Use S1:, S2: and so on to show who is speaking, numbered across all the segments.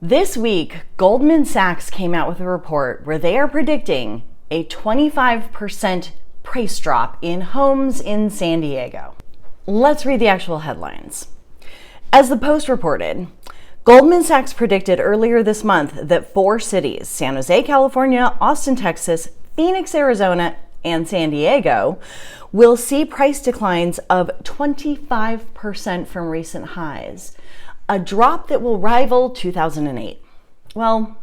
S1: This week, Goldman Sachs came out with a report where they are predicting a 25% price drop in homes in San Diego. Let's read the actual headlines. As the Post reported, Goldman Sachs predicted earlier this month that 4 cities, San Jose, California, Austin, Texas, Phoenix, Arizona, and San Diego, will see price declines of 25% from recent highs, a drop that will rival 2008. Well,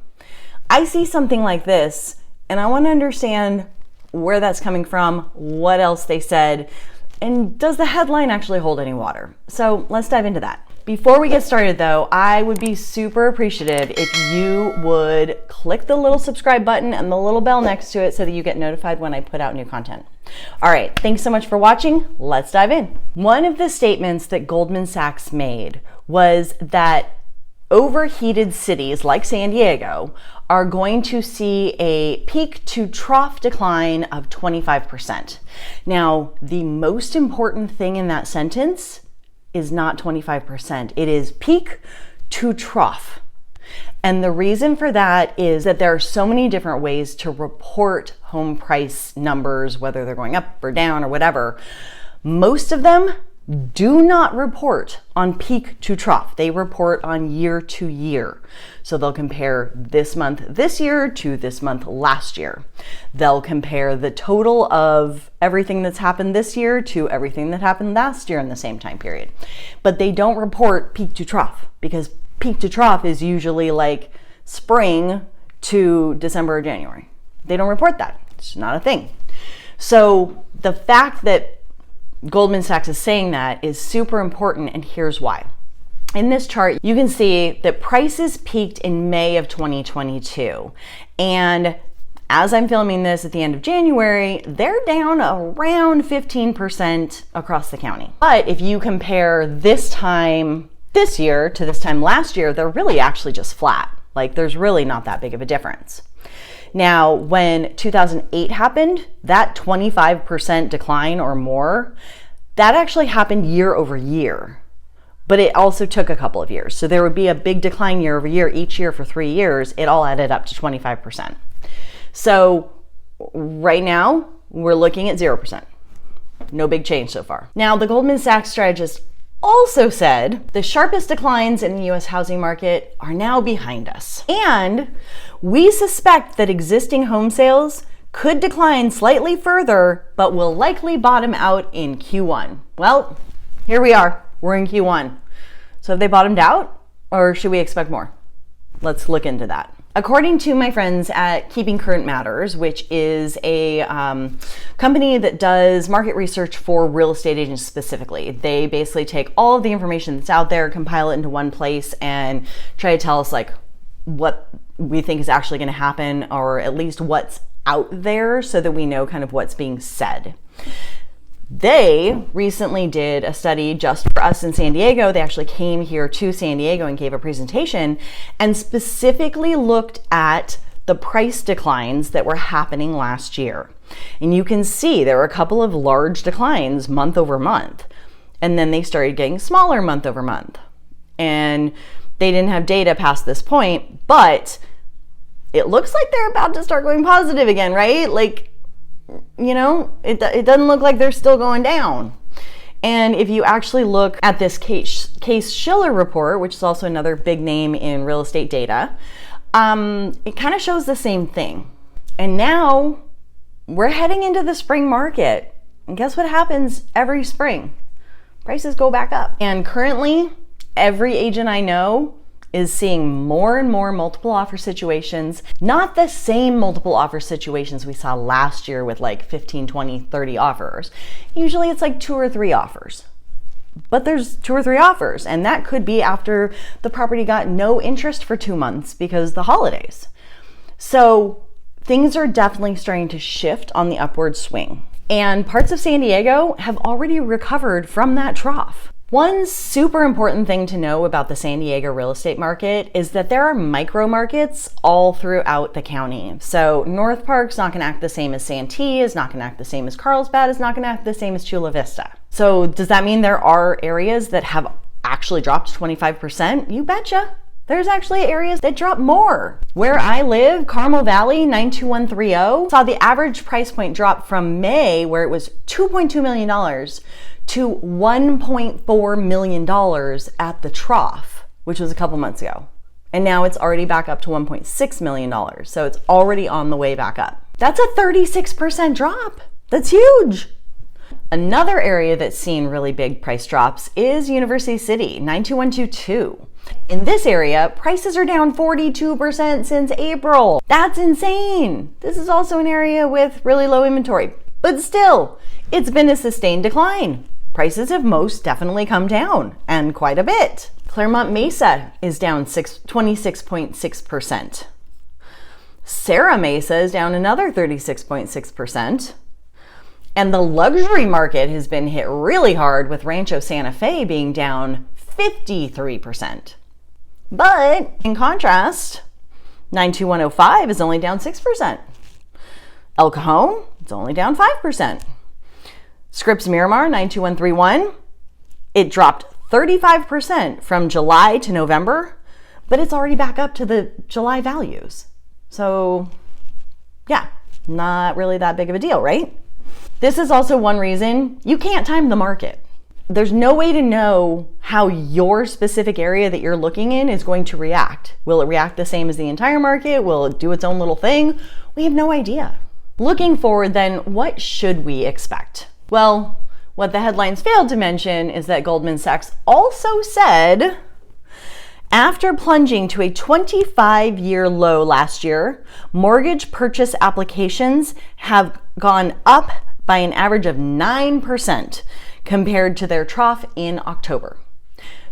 S1: I see something like this, and I want to understand where that's coming from, what else they said, and does the headline actually hold any water? So let's dive into that. Before we get started though, I would be super appreciative if you would click the little subscribe button and the little bell next to it so that you get notified when I put out new content. All right, thanks so much for watching. Let's dive in. One of the statements that Goldman Sachs made was that overheated cities like San Diego are going to see a peak to trough decline of 25%. Now, the most important thing in that sentence is not 25%. It is peak to trough. And the reason for that is that there are so many different ways to report home price numbers, whether they're going up or down or whatever. Most of them do not report on peak to trough. They report on year to year. So they'll compare this month this year to this month last year. They'll compare the total of everything that's happened this year to everything that happened last year in the same time period. But they don't report peak to trough, because peak to trough is usually like spring to December or January. They don't report that. It's not a thing. So the fact that Goldman Sachs is saying that is super important, and here's why. In this chart, you can see that prices peaked in May of 2022. And as I'm filming this at the end of January, they're down around 15% across the county. But if you compare this time this year to this time last year, they're really actually just flat. Like there's really not that big of a difference. Now, when 2008 happened, that 25% decline or more, that actually happened year over year. But it also took a couple of years. So there would be a big decline year over year, each year for 3 years. It all added up to 25%. So right now, we're looking at 0%. No big change so far. Now, the Goldman Sachs strategist also said the sharpest declines in the US housing market are now behind us. And we suspect that existing home sales could decline slightly further, but will likely bottom out in Q1. Well, here we are. We're in Q1. So have they bottomed out, or should we expect more? Let's look into that. According to my friends at Keeping Current Matters, which is a company that does market research for real estate agents specifically, they basically take all of the information that's out there, compile it into one place, and try to tell us like what we think is actually going to happen, or at least what's out there, so that we know kind of what's being said. They recently did a study just for us in San Diego. They actually came here to San Diego and gave a presentation and specifically looked at the price declines that were happening last year. And you can see there were a couple of large declines month over month. And then they started getting smaller month over month. And they didn't have data past this point, but it looks like they're about to start going positive again, right? Like, you know, it doesn't look like they're still going down. And if you actually look at this Case-Shiller report, which is also another big name in real estate data, it kind of shows the same thing. And now we're heading into the spring market. And guess what happens every spring? Prices go back up. And currently, every agent I know is seeing more and more multiple offer situations, not the same multiple offer situations we saw last year with like 15, 20, 30 offers. Usually it's like 2 or 3 offers, but there's 2 or 3 offers, and that could be after the property got no interest for 2 months because the holidays. So things are definitely starting to shift on the upward swing, and parts of San Diego have already recovered from that trough. One super important thing to know about the San Diego real estate market is that there are micro markets all throughout the county. So North Park's not going to act the same as Santee, is not going to act the same as Carlsbad, is not going to act the same as Chula Vista. So does that mean there are areas that have actually dropped 25%? You betcha. There's actually areas that drop more. Where I live, Carmel Valley, 92130, saw the average price point drop from May, where it was $2.2 million, to $1.4 million at the trough, which was a couple months ago. And now it's already back up to $1.6 million. So it's already on the way back up. That's a 36% drop. That's huge. Another area that's seen really big price drops is University City, 92122. In this area, prices are down 42% since April. That's insane. This is also an area with really low inventory, but still, it's been a sustained decline. Prices have most definitely come down, and quite a bit. Claremont Mesa is down 26.6%. Serra Mesa is down another 36.6%. And the luxury market has been hit really hard, with Rancho Santa Fe being down 53%. But in contrast, 92105 is only down 6%. El Cajon is only down 5%. Scripps Miramar, 92131, it dropped 35% from July to November, but it's already back up to the July values. So yeah, not really that big of a deal, right? This is also one reason you can't time the market. There's no way to know how your specific area that you're looking in is going to react. Will it react the same as the entire market? Will it do its own little thing? We have no idea. Looking forward then, what should we expect? Well, what the headlines failed to mention is that Goldman Sachs also said, after plunging to a 25-year low last year, mortgage purchase applications have gone up by an average of 9% compared to their trough in October.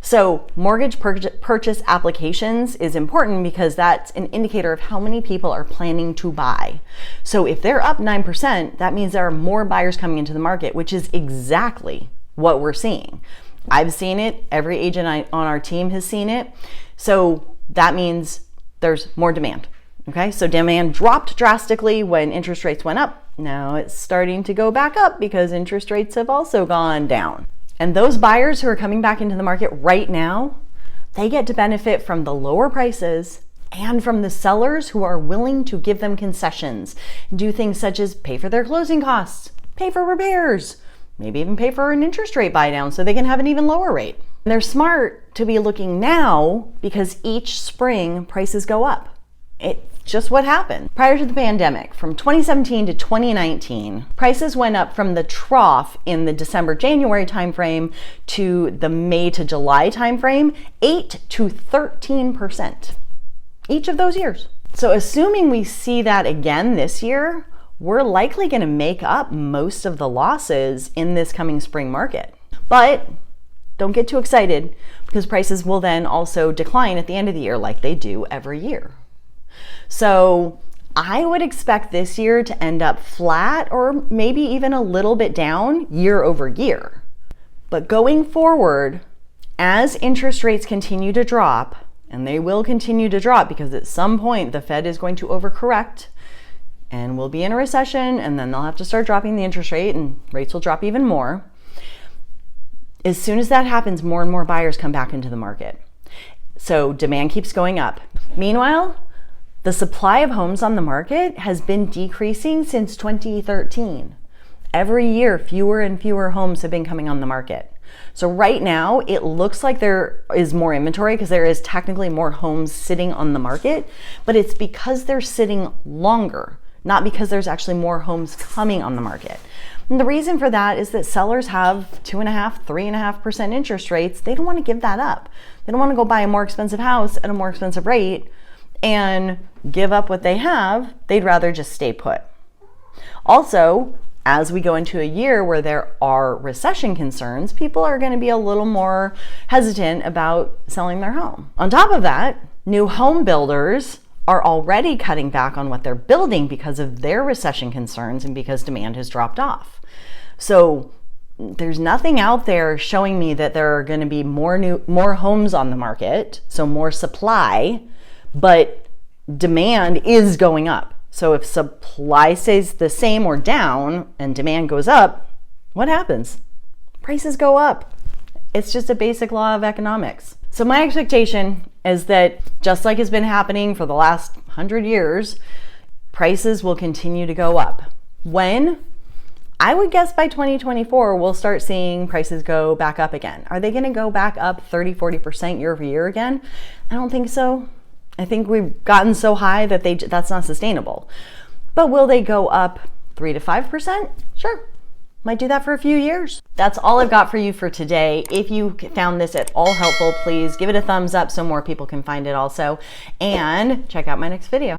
S1: So mortgage purchase applications is important because that's an indicator of how many people are planning to buy. So if they're up 9%, that means there are more buyers coming into the market, which is exactly what we're seeing. I've seen it. Every agent on our team has seen it. So that means there's more demand. Okay, so demand dropped drastically when interest rates went up. Now it's starting to go back up because interest rates have also gone down. And those buyers who are coming back into the market right now, they get to benefit from the lower prices and from the sellers who are willing to give them concessions, do things such as pay for their closing costs, pay for repairs, maybe even pay for an interest rate buy down so they can have an even lower rate. And they're smart to be looking now because each spring prices go up. It's just what happened. Prior to the pandemic, from 2017 to 2019, prices went up from the trough in the December-January timeframe to the May to July timeframe, 8 to 13%, each of those years. So assuming we see that again this year, we're likely going to make up most of the losses in this coming spring market. But don't get too excited, because prices will then also decline at the end of the year like they do every year. So I would expect this year to end up flat or maybe even a little bit down year over year. But going forward, as interest rates continue to drop, and they will continue to drop because at some point the Fed is going to overcorrect and we'll be in a recession, and then they'll have to start dropping the interest rate and rates will drop even more. As soon as that happens, more and more buyers come back into the market. So demand keeps going up. Meanwhile, the supply of homes on the market has been decreasing since 2013. Every year, fewer and fewer homes have been coming on the market. So right now, it looks like there is more inventory because there is technically more homes sitting on the market, but it's because they're sitting longer, not because there's actually more homes coming on the market. And the reason for that is that sellers have 2.5%, 3.5% interest rates. They don't want to give that up. They don't want to go buy a more expensive house at a more expensive rate and give up what they have. They'd rather just stay put. Also, as we go into a year where there are recession concerns, people are going to be a little more hesitant about selling their home. On top of that, new home builders are already cutting back on what they're building because of their recession concerns and because demand has dropped off. So there's nothing out there showing me that there are going to be more homes on the market, so more supply, but demand is going up. So if supply stays the same or down and demand goes up, what happens? Prices go up. It's just a basic law of economics. So my expectation is that just like it's been happening for the last 100 years, prices will continue to go up. When? I would guess by 2024, we'll start seeing prices go back up again. Are they going to go back up 30-40% year over year again? I don't think so. I think we've gotten so high that that's not sustainable. But will they go up 3 to 5%? Sure. Might do that for a few years. That's all I've got for you for today. If you found this at all helpful, please give it a thumbs up so more people can find it also. And check out my next video.